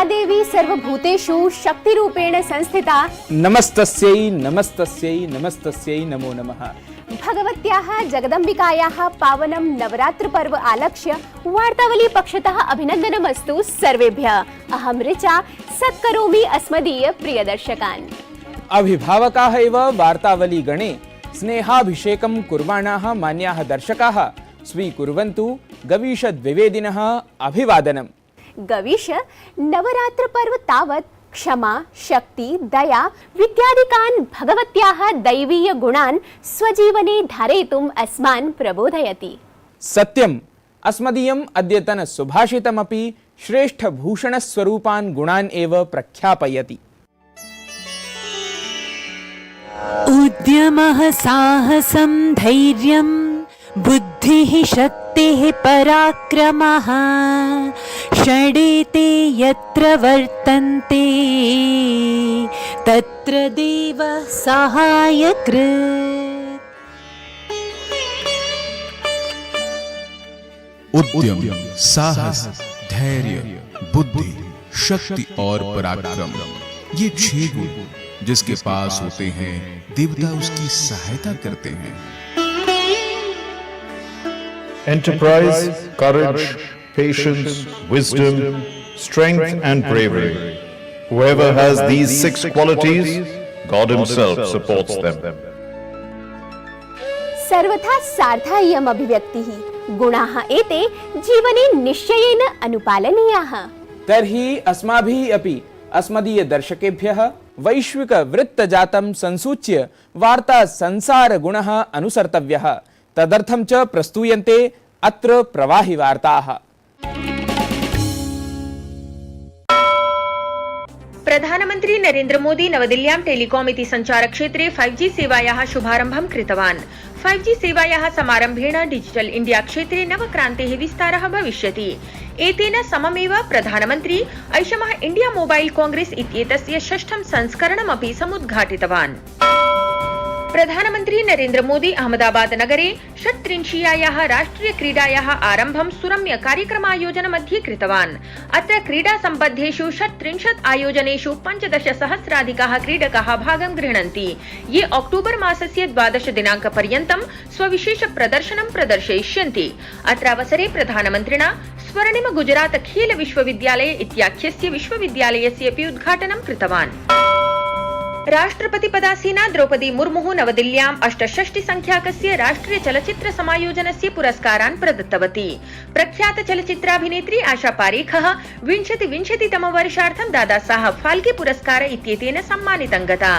देवी सर्वभूतेषु शक्तिरूपेण संस्थिता नमस्तस्यै नमस्तस्यै नमस्तस्यै नमो नमः। भगवत्याः जगदम्बिकायाः पावनं नवरात्र पर्व आलक्ष्य वार्तावली पक्षतः अभिनन्दनमस्तु सर्वेभ्यः। अहं ऋचा सत्करोमि अस्मदीय प्रियदर्शकान्। अभिभावकाः एव वार्तावली गणे स्नेहाभिषेकं कुर्वाणाः मान्याः दर्शकाः स्वीकुर्वन्तु गवीश द्विवेदिनः अभिवादनम्। गवीश नवरात्र पर्व तावत् क्षमा, शक्ति, दया विद्यादिकान् भगवत्याः दैवीय गुणान् स्वजीवने धारयितुम् अस्मान् प्रबोधयति। सत्यम्, अस्मदीयम् अद्यतन सुभाषितमपि श्रेष्ठभूषणस्वरूपान् गुणान् एव प्रख्यापयति। उद्यमः साहसं धैर्यं बुद्धिः शक्तिः पराक्रमः षडेते यत्र वर्तन्ते तत्र देवः सहायकृत्। उद्यम, साहस, धैर्य, बुद्धि, शक्ति और पराक्रम, ये 6 गुण जिसके पास होते हैं देवता उसकी सहायता करते हैं। Enterprise, courage, patience, wisdom, strength and bravery. Whoever has these 6 qualities, God himself supports them. सर्वथा सार्था इयम् अभिव्यक्तिः। गुणाः एते जीवने निश्चयेन अनुपालनीयाः। तर्हि अस्माभिः अपि अस्मदीय दर्शकेभ्यः वैश्विक वृत्तजातं संसूच्य वार्ता संसार गुणः अनुसर्तव्यः। तदर्थं च प्रस्तूयन्ते अत्र प्रवाहि वार्ताः। प्रधानमन्त्री नरेन्द्र मोदी नवदिल्ल्यां टेलिकॉम इति संचारक्षेत्रे 5G सेवायाः शुभारम्भं कृतवान्। 5G सेवायाः समारम्भेण डिजिटल इंडिया क्षेत्रे नवक्रान्तेः विस्तारः भविष्यति। एतेन सममेव प्रधानमन्त्री ऐषमः इंडिया मोबाइल कांग्रेस इत्येतस्य 6ठं संस्करणमपि समुद्घाटितवान्। प्रधानमन्त्री नरेन्द्र मोदी अहमदाबाद नगरे 36याः राष्ट्रिय क्रीडायाः आरम्भं सुरम्य कार्यक्रमायोजनमध्ये कृतवान्। अत्र क्रीडा सम्बद्धेषु 36 आयोजनेषु 15,000 क्रीडकाः भागं गृह्णन्ति, ये अक्टोबर मासस्य 12 दिनाङ्कपर्यन्तं स्वविशेष प्रदर्शनं प्रदर्शयिष्यन्ति। अत्र अवसरे प्रधानमन्त्रिणा स्वर्णिम गुजरात खेल विश्वविद्यालय इत्याख्यस्य विश्वविद्यालयस्य अपि उद्घाटनं कृतवान्। राष्ट्रपतिपदासीना द्रौपदी मुर्मुः नवदिल्ल्यां 68 संख्याकस्य राष्ट्रिय चलचित्र समायोजनस्य पुरस्कारान् प्रदत्तवती। प्रख्यात चलचित्राभिनेत्री आशा पारेखः 2020 वर्षार्थं दादा साहब फाल्के पुरस्कार इत्येतेन सम्मानितं गता।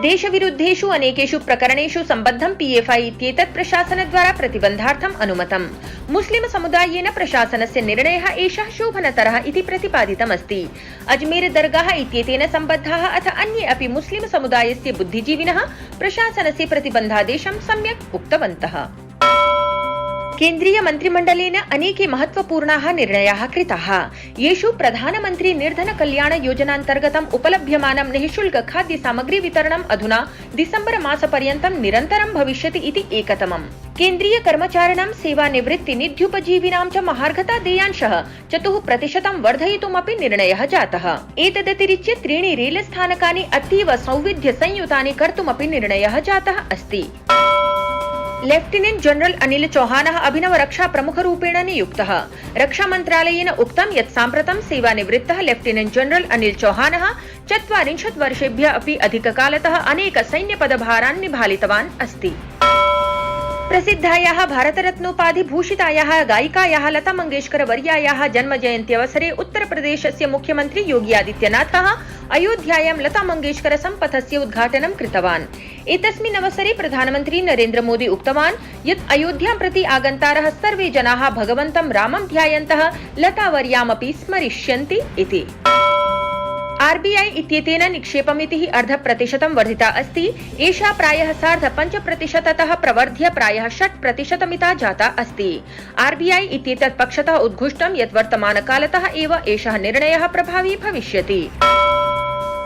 देशविरुद्धेषु अनेकेषु प्रकरणेषु सम्बद्धं PFI इत्येतत् प्रशासनद्वारा प्रतिबन्धार्थम् अनुमतम्। मुस्लिम समुदायेन प्रशासनस्य निर्णयः एषः शोभनतरः इति प्रतिपादितमस्ति। अजमेर दरगाह इत्येतेन सम्बद्धाः अथ अन्ये अपि मुस्लिम समुदायस्य बुद्धिजीविनः प्रशासनस्य प्रतिबन्धादेशं सम्यक् उक्तवन्तः। केन्द्रीय मन्त्रिमण्डलेन अनेके महत्वपूर्णाः निर्णयाः कृताः, येषु प्रधानमन्त्री निर्धन कल्याण योजनान्तर्गतम् उपलभ्यमानं निःशुल्क खाद्य सामग्री वितरणम् अधुना दिसम्बर मासपर्यन्तं निरन्तरं भविष्यति इति एकतमम्। केन्द्रीय कर्मचारिणां सेवानिवृत्ति निध्युपजीविनां च महार्घता देयांशः 4% वर्धयितुमपि निर्णयः जातः। एतदतिरिच्य 3 रेलस्थानकानि अतीव सौविध्य संयुतानि कर्तुमपि निर्णयः जातः अस्ति। लेफ्टिनेंट जनरल अनिल चौहानः अभिनव रक्षा प्रमुखरूपेण नियुक्तः। रक्षा मन्त्रालयेन उक्तं यत् साम्प्रतं सेवानिवृत्तः लेफ्टिनेंट जनरल अनिल चौहानः 40 वर्षेभ्यः अपि अधिककालतः अनेक सैन्यपदभारान् निभालितवान् अस्ति। प्रसिद्धायाः भारतरत्नोपाधि भूषितायाः गायिकायाः लता मंगेशकर वर्यायाः जन्मजयन्त्यवसरे उत्तरप्रदेशस्य मुख्यमन्त्री योगी आदित्यनाथः अयोध्यायां लता मंगेशकर सम्पथस्य उद्घाटनं कृतवान्। एतस्मिन् अवसरे प्रधानमन्त्री नरेन्द्र मोदी उक्तवान् यत् अयोध्यां प्रति आगन्तारः सर्वे जनाः भगवन्तं रामं ध्यायन्तः लतावर्यामपि स्मरिष्यन्ति इति। RBI इत्येतेन निक्षेपमितिः 0.5% वर्धिता अस्ति। एषा प्रायः 5.5%तः प्रवर्ध्य प्रायः 6% मिता जाता अस्ति। RBI इत्येतत् पक्षतः उद्घुष्टं यत् वर्तमानकालतः एव एषः निर्णयः प्रभावी भविष्यति।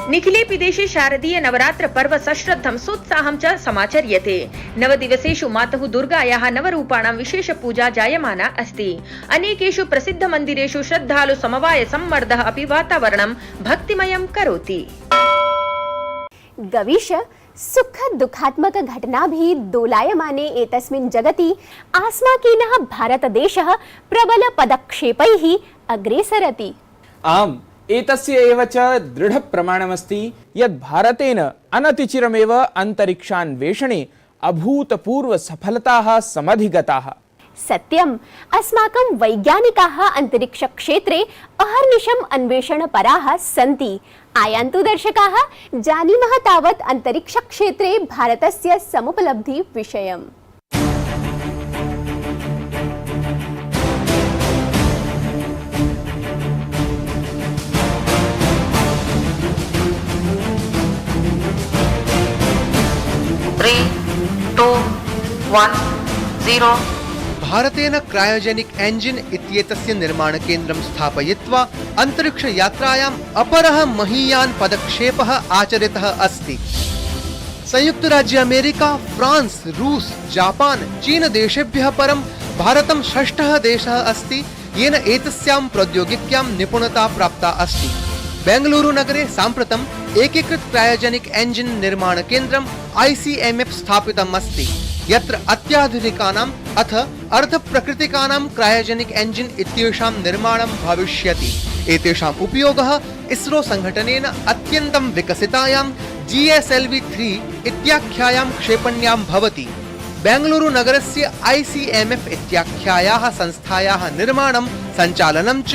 निखिलेऽपि देशे शारदीय नवरात्र पर्व सश्रद्धं सोत्साहं च समाचर्यते। नवदिवसेषु मातुः दुर्गायाः नवरूपाणां विशेष पूजा जायमाना अस्ति। अनेकेषु प्रसिद्ध मन्दिरेषु श्रद्धालु समवाय सम्मर्दः अपि वातावरणं भक्तिमयं करोति। गवीश सुख दुःखात्मक घटनाभिः दोलायमाने एतस्मिन् जगति आस्माकीनः भारतदेशः प्रबल पदक्षेपैः अग्रेसरति। आम्, एतस्य एव च दृढ प्रमाणमस्ति यत् भारतेन अनतिचिरमेव अन्तरिक्षान्वेषणे अभूतपूर्व सफलताः समधिगताः। सत्यम्, अस्माकं वैज्ञानिकाः अन्तरिक्षक्षेत्रे अहर्निशम् अन्वेषणपराः सन्ति। आयान्तु दर्शकाः, जानीमः तावत् अन्तरिक्षक्षेत्रे भारतस्य समुपलब्धिविषयम्। भारतेन क्रायोजेनिक एंजिन इत्येतस्य निर्माणकेन्द्रं स्थापयित्वा अन्तरिक्षयात्रायाम् अपरः महीयान् पदक्षेपः आचरितः अस्ति। संयुक्तराज्य अमेरिका, फ्रांस, रूस, जापान, चीन देशेभ्यः परं भारतं षष्ठः देशः अस्ति येन एतस्यां प्रौद्योगिक्यां निपुणता प्राप्ता अस्ति। बेंगलुरु नगरे साम्प्रतम् एकीकृत क्रायोजेनिक एंजिन निर्माणकेन्द्रं ICMF स्थापितम् अस्ति, यत्र अत्याधुनिकानाम् अथ अर्धप्रकृतिकानां क्रायोजेनिक एंजिन इत्येषां निर्माणं भविष्यति। एतेषाम् उपयोगः इसरो संघटनेन अत्यन्तं विकसितायां GSLV-3 इत्याख्यायां क्षेपण्यां भवति। बेंगलुरु नगरस्य ICMF इत्याख्यायाः संस्थायाः निर्माणं सञ्चालनं च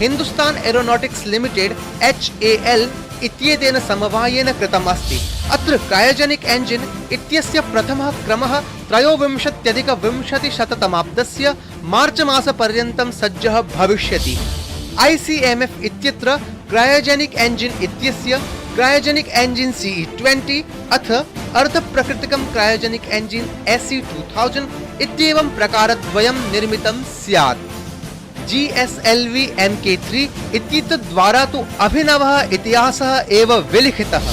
हिन्दुस्तान एरोनॉटिक्स लिमिटेड HAL इत्येतेन समवायेन कृतम् अस्ति। अत्र क्रायोजेनिक एंजिन इत्यस्य प्रथमः क्रमः 23-20-शततमाब्दस्य मार्च मासपर्यन्तं सज्जः भविष्यति। ICMF इत्यत्र क्रायोजेनिक एंजिन इत्यस्य क्रायोजेनिक एंजिन CE-20 अथ अर्धप्रकृतिकं क्रायोजेनिक एंजिन SE-2000 इत्येवं प्रकारद्वयं निर्मितं स्यात्। GSLV Mk3 इत्येतद्वारा तु अभिनवः इतिहासः एव विलिखितः।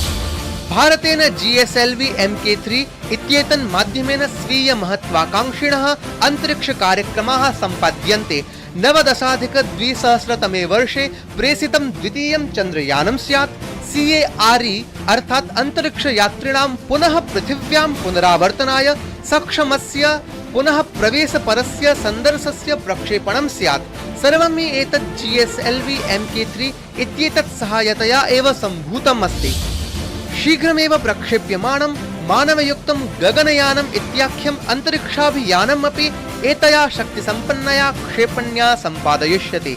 भारतेन GSLV Mk3 इत्येतन् माध्यमेन स्वीय महत्वाकांक्षिणः अन्तरिक्षकार्यक्रमाः सम्पाद्यन्ते। 19-2000 वर्षे प्रेषितं द्वितीयं चन्द्रयानं स्यात्। CARE अर्थात् अन्तरिक्षयात्रिणां पुनः पृथिव्यां पुनरावर्तनाय सक्षमस्य पुनः प्रवेशपरस्य सन्दर्शस्य प्रक्षेपणं स्यात्। सर्वं हि एतत् GSLV Mk3 इत्येतत् सहायतया एव सम्भूतम् अस्ति। शीघ्रमेव प्रक्षेप्यमाणं मानवयुक्तं गगनयानम् इत्याख्यम् अन्तरिक्षाभियानम् अपि एतया शक्तिसम्पन्नया क्षेपण्या सम्पादयिष्यति।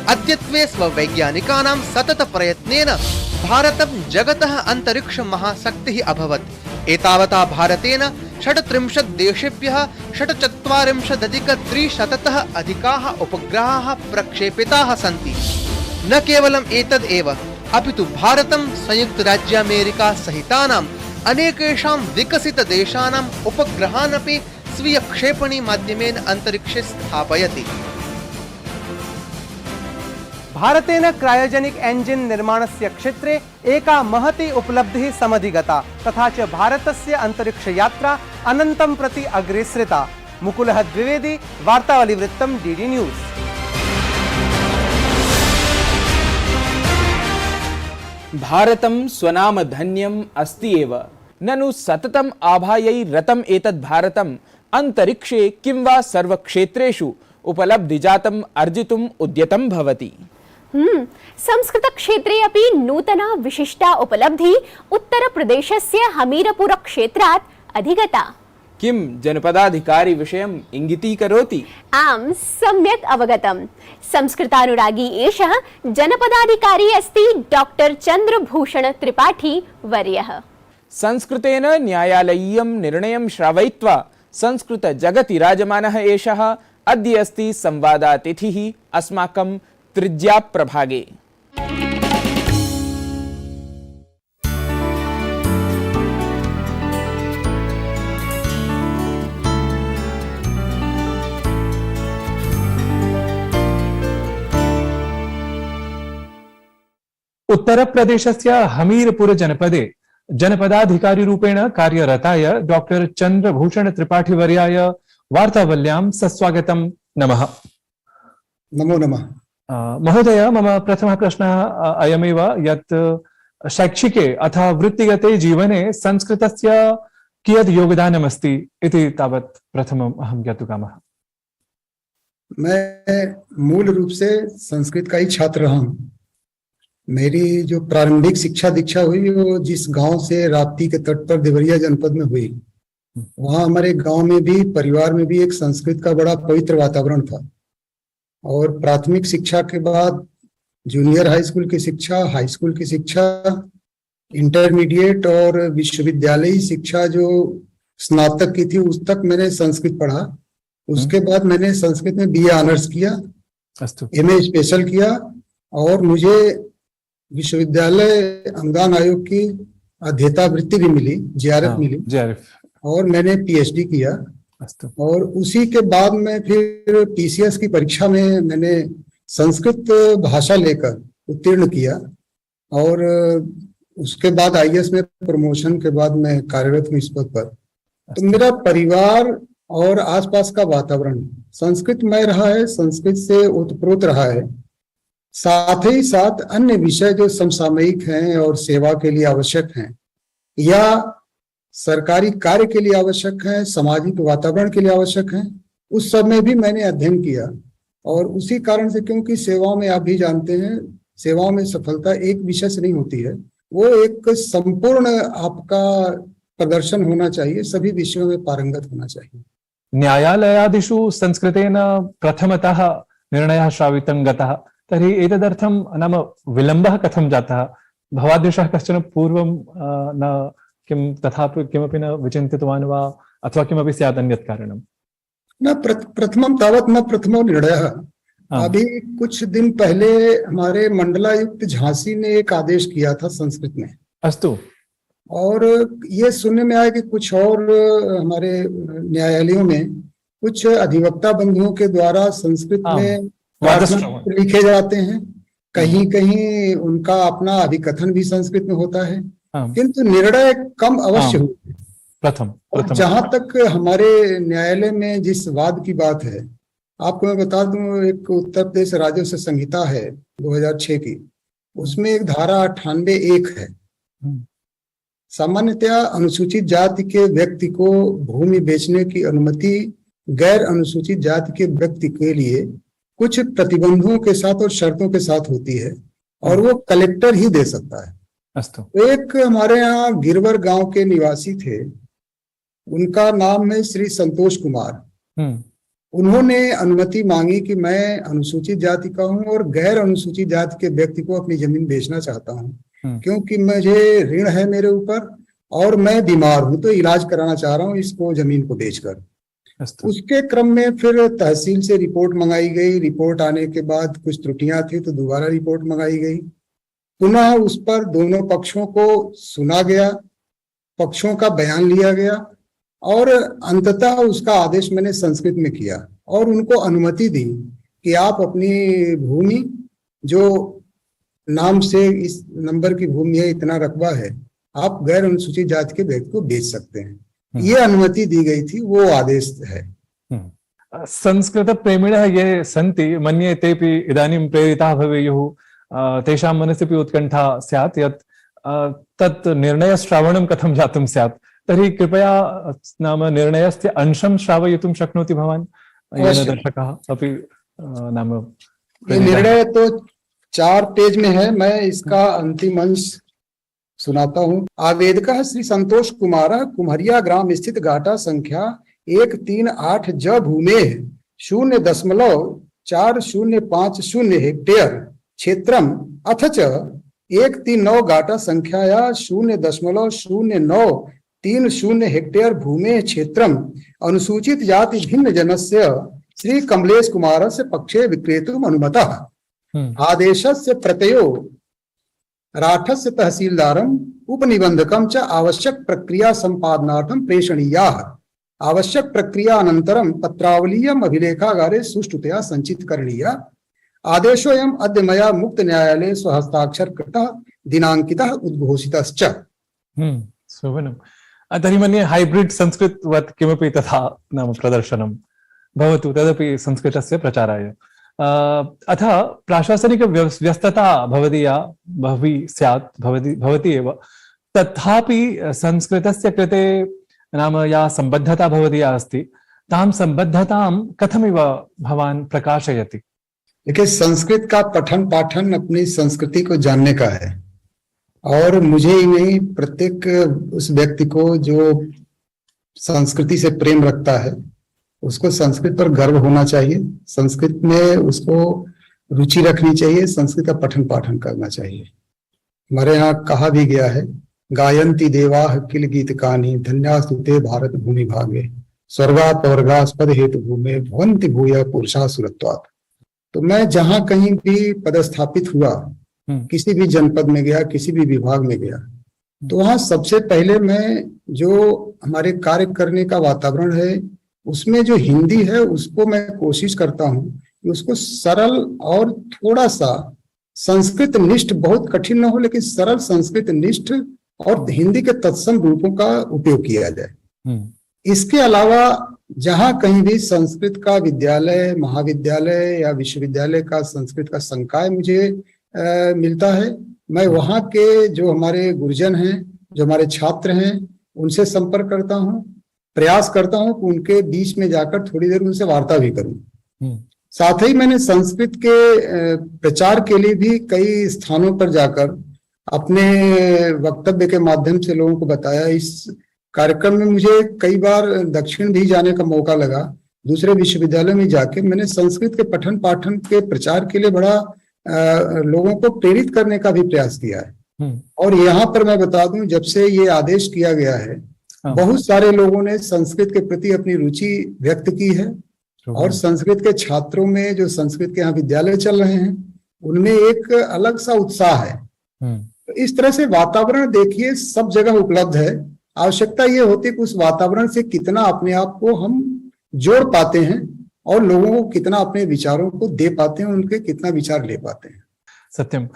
अद्यत्वे स्ववैज्ञानिकानां सततप्रयत्नेन भारतं जगतः अन्तरिक्षमहाशक्तिः अभवत्। एतावता भारतेन 36 देशेभ्यः 46,300 अधिकाः उपग्रहाः प्रक्षेपिताः सन्ति। न केवलम् एतद् एव, अपि तु भारतं संयुक्तराज्यामेरिका सहितानाम् अनेकेषां विकसितदेशानाम् उपग्रहान् अपि स्वीयक्षेपणी माध्यमेन अन्तरिक्षे स्थापयति। भारतेन क्रायोजेनिक एंजिन निर्माणस्य क्षेत्रे एका महती उपलब्धिः समधिगता, तथा च भारतस्य अन्तरिक्षयात्रा अनन्तं प्रति अग्रेसृता। मुकुलः द्विवेदी, वार्तावलिवृत्तं DD न्यूज़। भारतं स्वनाम धन्यम् अस्ति एव, ननु सततम् आभायै रतम् एतद् भारतम् अन्तरिक्षे किं वा सर्वक्षेत्रेषु उपलब्धिजातम् अर्जितुम् उद्यतं भवति। संस्कृतक्षेत्रे अपि नूतना विशिष्टा उपलब्धिः उत्तरप्रदेशस्य हमीरपुर क्षेत्रात् अधिगता। किं जनपदाधिकारी विषयम् इंगितीकरोति? आम्, सम्यक् अवगतम्। संस्कृतानुरागी एषः जनपदाधिकारी अस्ति डॉक्टर चन्द्रभूषण त्रिपाठी वर्यः। संस्कृतेन न्यायालयीयं निर्णयं श्रावयित्वा संस्कृत जगति राजमानः एषः अद्य अस्ति संवादातिथिः अस्माकं त्रिज्या प्रभागे। उत्तरप्रदेशस्य हमीरपुर जनपदे जनपदाधिकारीरूपेण कार्यरताय डॉक्टर चन्द्रभूषण त्रिपाठीवर्याय वार्तावल्यां सस्वागतं। नमः। नमो नमः। महोदय, मम प्रथमः प्रश्नः अयमेव यत् शैक्षिके अथवा वृत्तिगते जीवने संस्कृतस्य कियत् योगदानमस्ति इति तावत् प्रथमम् अहं ज्ञातुकामः। मैं मूल रूप से संस्कृत का ही छात्र रहा हूँ। मेरी जो प्रारंभिक शिक्षा दीक्षा हुई वो जिस गांव से राप्ती के तट पर देवरिया जनपद में हुई, वहाँ हमारे गांव में भी परिवार में भी एक संस्कृत का बड़ा पवित्र वातावरण था। और प्राथमिक शिक्षा के बाद जूनियर हाई स्कूल की शिक्षा, हाई स्कूल की शिक्षा, इंटरमीडिएट और विश्वविद्यालयी शिक्षा जो स्नातक की थी उस तक मैंने संस्कृत पढ़ा। उसके बाद मैंने संस्कृत में बीए ऑनर्स किया, एमए स्पेशल किया और मुझे विश्वविद्यालय अनुदान आयोग की अध्येता वृत्ति भी मिली, जीआरएफ मिली और मैंने पीएचडी किया। और उसी के बाद में फिर पीसीएस की परीक्षा में मैंने संस्कृत भाषा लेकर उत्तीर्ण किया और उसके बाद आईएएस में प्रमोशन के बाद मैं कार्यरत हूँ इस पद पर। तो मेरा परिवार और आसपास का वातावरण संस्कृतमय रहा है, संस्कृत से ओतप्रोत रहा है। साथ ही साथ अन्य विषय जो समसामयिक हैं और सेवा के लिए आवश्यक हैं या सरकारी कार्य के लिए आवश्यक है, सामाजिक वातावरण के लिए आवश्यक है, उस सब में भी मैंने अध्ययन किया। और उसी कारण से, क्योंकि सेवाओं में आप भी जानते हैं, सेवाओं में सफलता एक विषय से नहीं होती है, वो एक संपूर्ण आपका प्रदर्शन होना चाहिए, सभी विषयों में पारंगत होना चाहिए। न्यायालयादिषु संस्कृतेन प्रथमतः निर्णयः श्रावितं गतः, तर्हि एतदर्थं नाम विलम्बः कथं जातः? भवादृशः कश्चन पूर्वं न किं तथापि किमपि न विचिन्तितवान् वा अथवा किमपि स्यात् अन्यत् कारणं? न प्रथमं तावत् न प्रथमो निर्णयः। अभी कुछ दिन पहले हमारे मंडलायुक्त झांसी ने एक आदेश किया था संस्कृत में। अस्तु। और ये सुनने में आया कि कुछ और हमारे न्यायालयों में कुछ अधिवक्ता बंधुओं के द्वारा संस्कृत में लिखे जाते हैं, कहीं कहीं उनका अपना अभिकथन भी संस्कृत में होता है, किंतु निर्णय कम अवश्य हुए। प्रथम जहां तक हमारे न्यायालय में जिस वाद की बात है, आपको मैं बता दूं, एक उत्तर प्रदेश राजस्व संहिता है 2006 की, उसमें एक धारा 98(1) है। सामान्यतया अनुसूचित जाति के व्यक्ति को भूमि बेचने की अनुमति गैर अनुसूचित जाति के व्यक्ति के लिए कुछ प्रतिबंधों के साथ और शर्तों के साथ होती है और वो कलेक्टर ही दे सकता है। तो एक हमारे यहाँ गिरवर गांव के निवासी थे, उनका नाम है श्री संतोष कुमार। उन्होंने अनुमति मांगी कि मैं अनुसूचित जाति का हूं और गैर अनुसूचित जाति के व्यक्ति को अपनी जमीन बेचना चाहता हूं, क्योंकि मुझे ऋण है मेरे ऊपर और मैं बीमार हूं तो इलाज कराना चाह रहा हूं इसको जमीन को बेचकर। उसके क्रम में फिर तहसील से रिपोर्ट मंगाई गई। रिपोर्ट आने के बाद कुछ त्रुटियां थी तो दोबारा रिपोर्ट मंगाई गई। पुनः उस पर दोनों पक्षों को सुना गया, पक्षों का बयान लिया गया और अंततः उसका आदेश मैंने संस्कृत में किया और उनको अनुमति दी कि आप अपनी भूमि जो नाम से इस नंबर की भूमि है, इतना रकबा है, आप गैर अनुसूचित जाति के व्यक्ति को बेच सकते हैं। ये अनुमति दी गई थी, वो आदेश है। संस्कृत प्रेमिणः ये सन्ति, मन्ये तेपि इदानीं प्रेरिताः भवेयुः, तेषां मनसि उत्कण्ठा स्यात् यत् तत् निर्णयश्रावणं कथं जातुं स्यात्। तर्हि कृपया नाम निर्णयस्य अंशं श्रावयितुं शक्नोति भवान्? येन दर्शकाः अपि नाम ये निर्णय तो 4 पेज में है, मैं इसका अंतिम अंश सुनाता हूँ। आवेदकः श्री संतोष कुमार कुम्हरिया ग्राम स्थित घाटा संख्या 138 ज भूमे 0.4050 हेक्टेयर क्षेत्रम अथ च 139 घाटा संख्याया 0.0930 हेक्टेयर भूमे क्षेत्रम अनुसूचित जाति भिन्न जनस्य श्री कमलेश कुमार से पक्षे विक्रेतुम अनुमतः। आदेशस्य प्रत्ययो राठस्य तहसीलदारम उपनिबंधकम च आवश्यक प्रक्रिया संपादनार्थम प्रेषणीयाः। आवश्यक प्रक्रिया अनंतरम पत्रावलीयम अभिलेखागारे सुष्ठुतया संचित करणीया। आदेशोऽयम् अद्य मया मुक्त न्यायालये स्वहस्ताक्षर कृतः दिनाङ्कितः उद्घोषितश्च। शोभनम्। तर्हि मन्ये हाइब्रिड संस्कृतवत् किमपि तथा नाम प्रदर्शनं भवतु, तदपि संस्कृतस्य प्रचाराय। अथ प्राशासनिक व्यस्तता भवदीया बह्वी स्यात्, भवति एव, तथापि संस्कृतस्य कृते नाम या सम्बद्धता भवदीया अस्ति, तां सम्बद्धतां कथमिव भवान् प्रकाशयति? देखिए, संस्कृत का पठन पाठन अपनी संस्कृति को जानने का है, और मुझे ही नहीं, प्रत्येक उस व्यक्ति को जो संस्कृति से प्रेम रखता है उसको संस्कृत पर गर्व होना चाहिए, संस्कृत में उसको रुचि रखनी चाहिए, संस्कृत का पठन पाठन करना चाहिए। हमारे यहाँ कहा भी गया है, गायन्ति देवाः किल गीतकानि धन्यास्तुते भारत भूमि भागे स्वर्गापवर्गास्पद हेतु भूमे भवन्ति भूयः पुरुषाः सुरत्वात्। तो मैं जहां कहीं भी पदस्थापित हुआ, किसी भी जनपद में गया, किसी भी विभाग में गया, तो वहां सबसे पहले मैं जो हमारे कार्य करने का वातावरण है उसमें जो हिंदी है उसको मैं कोशिश करता हूं कि उसको सरल और थोड़ा सा संस्कृत निष्ठ, बहुत कठिन ना हो लेकिन सरल संस्कृत निष्ठ और हिंदी के तत्सम रूपों का उपयोग किया जाए। इसके अलावा जहां कहीं भी संस्कृत का विद्यालय, महाविद्यालय या विश्वविद्यालय का संस्कृत का संकाय मुझे मिलता है, मैं वहां के जो हमारे गुरुजन हैं, जो हमारे छात्र हैं, उनसे संपर्क करता हूं, प्रयास करता हूं कि उनके बीच में जाकर थोड़ी देर उनसे वार्ता भी करूं। साथ ही मैंने संस्कृत के प्रचार के लिए भी कई स्थानों पर जाकर अपने वक्तव्य के माध्यम से लोगों को बताया। इस कार्यक्रम में मुझे कई बार दक्षिण भी जाने का मौका लगा, दूसरे विश्वविद्यालय में जाके मैंने संस्कृत के पठन पाठन के प्रचार के लिए बड़ा लोगों को प्रेरित करने का भी प्रयास किया है। और यहाँ पर मैं बता दूं, जब से ये आदेश किया गया है, बहुत सारे लोगों ने संस्कृत के प्रति अपनी रुचि व्यक्त की है, और संस्कृत के छात्रों में जो संस्कृत के यहाँ विद्यालय चल रहे हैं उनमें एक अलग सा उत्साह है। तो इस तरह से वातावरण देखिए सब जगह उपलब्ध है। आवश्यकता ये होती है कि उस वातावरण से कितना अपने आप को हम जोड़ पाते हैं और लोगों को कितना अपने विचारों को दे पाते हैं, उनके कितना विचार ले पाते हैं। सत्यम।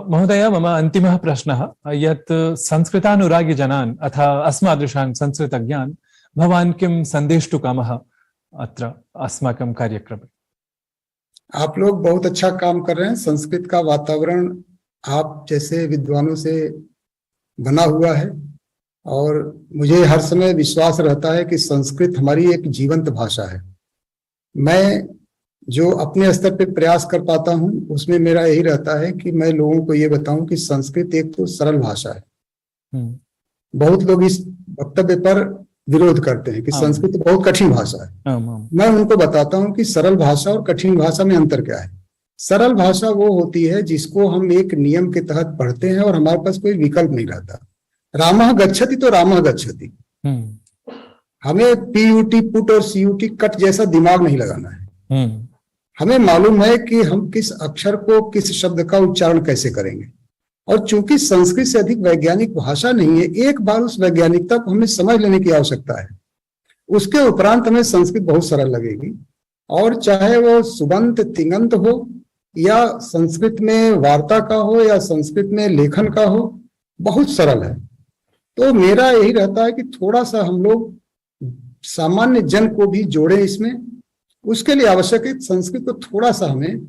महोदय, मम अन्तिमः प्रश्नः यत् संस्कृतानुरागी जनान् अथ अस्मादृशान् संस्कृतज्ञान् भवान् किं सन्देष्टुकामः अत्र अस्माकं कार्यक्रमे? आप लोग बहुत अच्छा काम कर रहे हैं। संस्कृत का वातावरण आप जैसे विद्वानों से बना हुआ है, और मुझे हर समय विश्वास रहता है कि संस्कृत हमारी एक जीवंत भाषा है। मैं जो अपने स्तर पे प्रयास कर पाता हूं उसमें मेरा यही रहता है कि मैं लोगों को ये बताऊं कि संस्कृत एक तो सरल भाषा है। बहुत लोग इस वक्तव्य पर विरोध करते हैं कि संस्कृत बहुत कठिन भाषा है। मैं उनको बताता हूं कि सरल भाषा और कठिन भाषा में अंतर क्या है। सरल भाषा वो होती है जिसको हम एक नियम के तहत पढ़ते हैं और हमारे पास कोई विकल्प नहीं रहता। रामः गच्छति तो रामः गच्छति, हमें पीयूटी पुट और सीयूटी कट जैसा दिमाग नहीं लगाना है। हमें मालूम है कि हम किस अक्षर को, किस शब्द का उच्चारण कैसे करेंगे। और चूंकि संस्कृत से अधिक वैज्ञानिक भाषा नहीं है, एक बार उस वैज्ञानिकता को हमें समझ लेने की आवश्यकता है। उसके उपरांत हमें संस्कृत बहुत सरल लगेगी। और चाहे वो सुबंत तिङंत हो, या संस्कृत में वार्ता का हो, या संस्कृत में लेखन का हो, बहुत सरल है। तो मेरा यही रहता है कि थोड़ा सा हम लोग सामान्य जन को भी जोड़े इसमें। उसके लिए आवश्यक है संस्कृत को थोड़ा सा हमें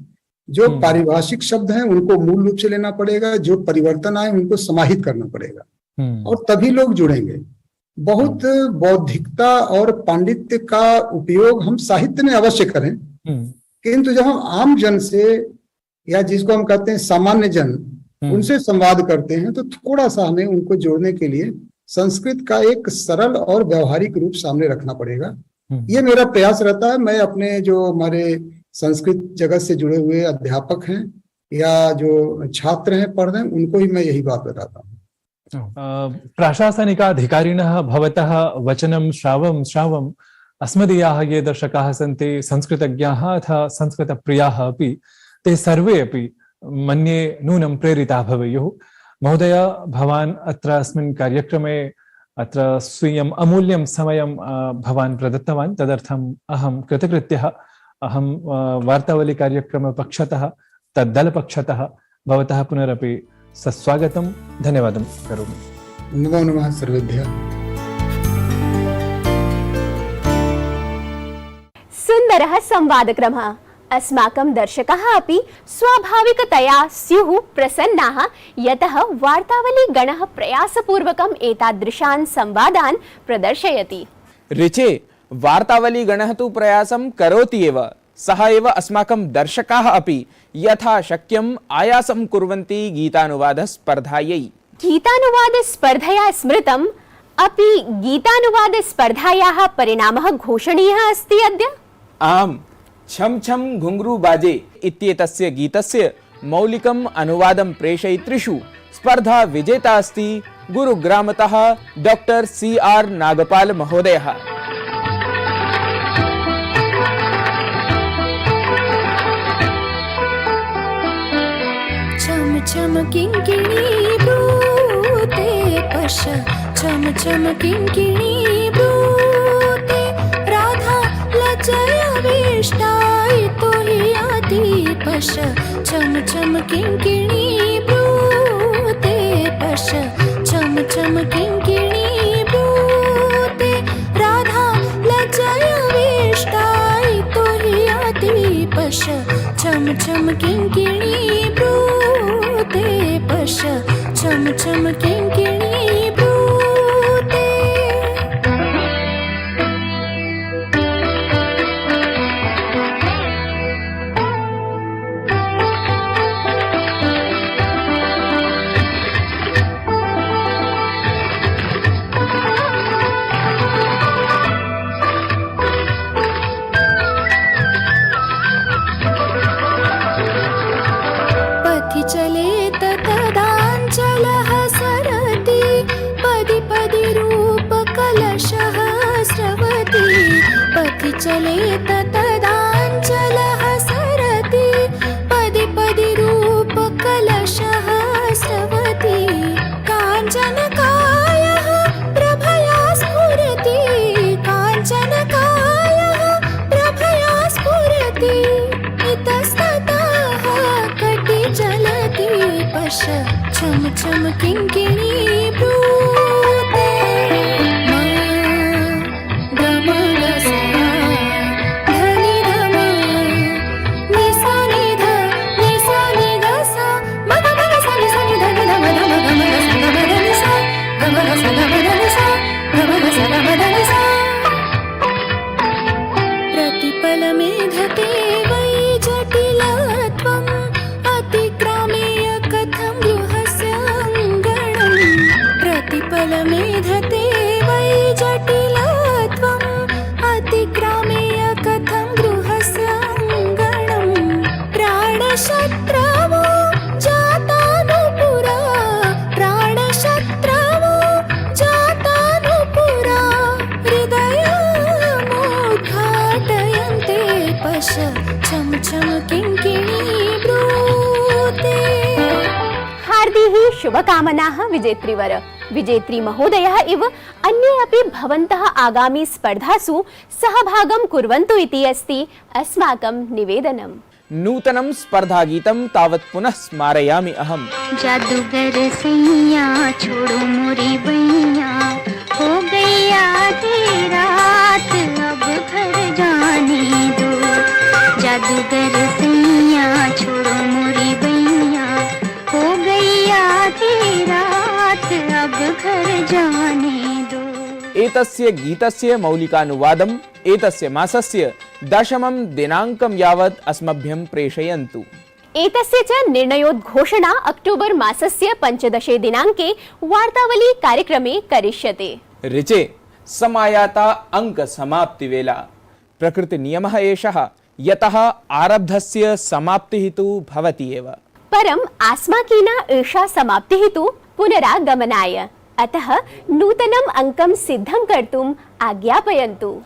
जो पारिभाषिक शब्द हैं उनको मूल रूप से लेना पड़ेगा, जो परिवर्तन आए उनको समाहित करना पड़ेगा, और तभी लोग जुड़ेंगे। बहुत बौद्धिकता और पांडित्य का उपयोग हम साहित्य में अवश्य करें, किंतु जब हम आम जन से, या जिसको हम कहते हैं सामान्य जन, उनसे संवाद करते हैं, तो थोड़ा सा हमें उनको जोड़ने के लिए संस्कृत का एक सरल और व्यवहारिक रूप सामने रखना पड़ेगा। ये मेरा प्रयास रहता है। मैं अपने जो हमारे संस्कृत जगत से जुड़े हुए अध्यापक हैं या जो छात्र हैं, पढ़ रहे हैं, उनको ही मैं यही बात बताता हूँ। प्रशासनिकाधिकारिणः भवतः वचनं श्रावम् अस्मदीयाः ये दर्शकाः सन्ति संस्कृतज्ञाः अथ संस्कृतप्रियाः अपि, ते सर्वे अपि मन्ये नूनं प्रेरिताः भवेयुः। महोदय, भवान् अत्र अस्मिन् कार्यक्रमे अत्र स्वीयम् अमूल्यं समयं भवान् प्रदत्तवान्, तदर्थम् अहं कृतकृत्यः। अहं वार्तावली कार्यक्रमपक्षतः तद्दलपक्षतः भवतः पुनरपि सस्वागतं धन्यवादं करोमि। नमो नमः सर्वेभ्यः। सुन्दरः संवादक्रमः। अस्माकं दर्शकाः अपि स्वाभाविकतया स्युः प्रसन्नाः, यतः वार्तावलीगणः प्रयासपूर्वकम् एतादृशान् संवादान् प्रदर्शयति। ऋचे वार्तावलीगणः तु प्रयासं करोति एव, सः एव अस्माकं दर्शकाः अपि यथा शक्यम् आयासं कुर्वन्ति गीतानुवादस्पर्धायै। गीतानुवादस्पर्धया स्मृतम् अपि गीतानुवादस्पर्धायाः परिणामः घोषणीयः अस्ति अद्य। आम्, छम छम घुंघरू बाजे इत्येतस्य गीतस्य मौलिकम् अनुवादं प्रेषयितृषु स्पर्धा विजेता अस्ति गुरुग्रामतः डॉक्टर CR नागपाल महोदयः। छम छम किंकिणी ब्रूते पश, छम छम किंकिणी ब्रूते, राधा लज्जयाविष्टाय तो हि आदि पश, छम छम किंकिणी ब्रूते पश, छम छम किंकिणी ब्रूते, राधा लज्जयाविष्टाय तो हि आदि पश, छम छम किंकिणी ब्रूते पश, छम छम किंकिणी ब्रूते। पथि चले तदाञ्चलः सरति, पदि पदि रूप कलशः स्रवति, पथि चले तदाञ्चलः सरति, पदि पदि रूप कलशः स्रवति, काञ्चनकायः प्रभया स्फुरति, काञ्चनकायः प्रभया स्फुरति, इतस्ततः कटि चलति पश, छम छम किंकिणी ब्रूते, मा ग म ग सा धनि ध म, नि सा नि ध ग सा, म ग म ग सा नि ध नि ध म ध म ग म ग सा ग म ध नि सा, ग म ग सा ग म ध नि सा, ग म ग सा ग म ध नि सा। प्रतिपलमेधते वै जटिलत्वम्, अतिक्रामेय कथं गृहस्य अङ्गणम्, प्रतिपलमेधते वै जटिलत्वम्, अतिक्रामेय कथं गृहस्य अङ्गणम्, प्राणशत्रवो जातानुपुरा, प्राणशत्रवो जातानुपुरा, हृदयमुद्घाटयन्ते पश, छम छम किंकिणी ब्रूते। हार्दिः शुभकामनाः विजेत्रीवर। विजेत्री महोदयः इव अन्ये अपि भवन्तः आगामी स्पर्धासु सहभागं कुर्वन्तु इति अस्ति अस्माकं निवेदनम्। नूतनं स्पर्धागीतं तावत् पुनः स्मारयामि अहम्। जादूगर सैया छोड़ो मोरी बैया, हो गई आधी रात अब घर जाने दो, जादूगर सैया छोड़ो मोरी बैया, हो गई आधी रात अब घर जाने दो। एतस्य गीतस्य मौलिकानुवादम् एतस्य मासस्य 10 दिनाङ्कं यावत् अस्मभ्यं प्रेषयन्तु। एतस्य च निर्णयोद्घोषणा अक्टोबर् मासस्य 15 दिनाङ्के वार्तावली कार्यक्रमे करिष्यते। ऋचे समायाता अंक समाप्ति वेला। प्रकृति नियमः एषः, यतः आरब्धस्य समाप्तिः तु भवति एव। परम् आस्माकीना एषा समाप्तिः तु पुनरागमनाय, अतः नूतनम् अंकं सिद्धं कर्तुम् आज्ञापयन्तु।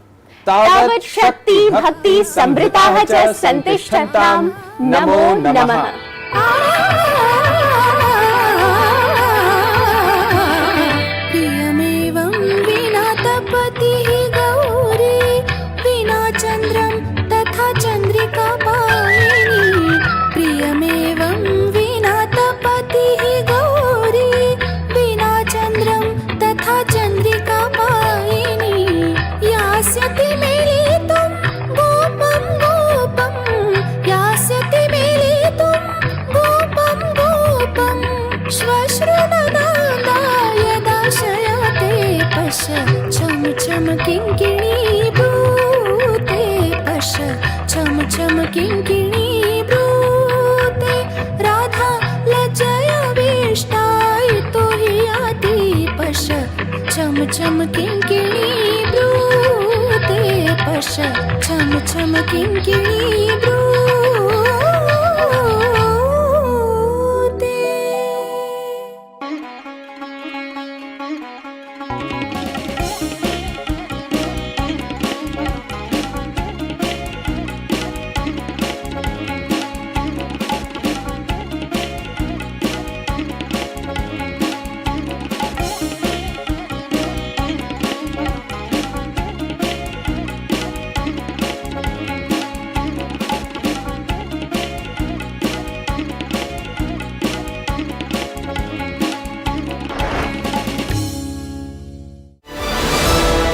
तावत् शक्ति भक्ति समृताः च सन्तिष्ठतां। नमो नमः। प्रियमेवं विना तपतिः गौरी, विना चन्द्रं तथा चन्द्र श्वश्रुननादा यदा शयते पश्य छम छम किङ्किणी ब्रूते पश्य छम छम किङ्किणी ब्रूते राधा लज्जया वेष्टायितो हि याति पश्य छम छम किङ्किणी ब्रूते पश्य छम छम किङ्किणी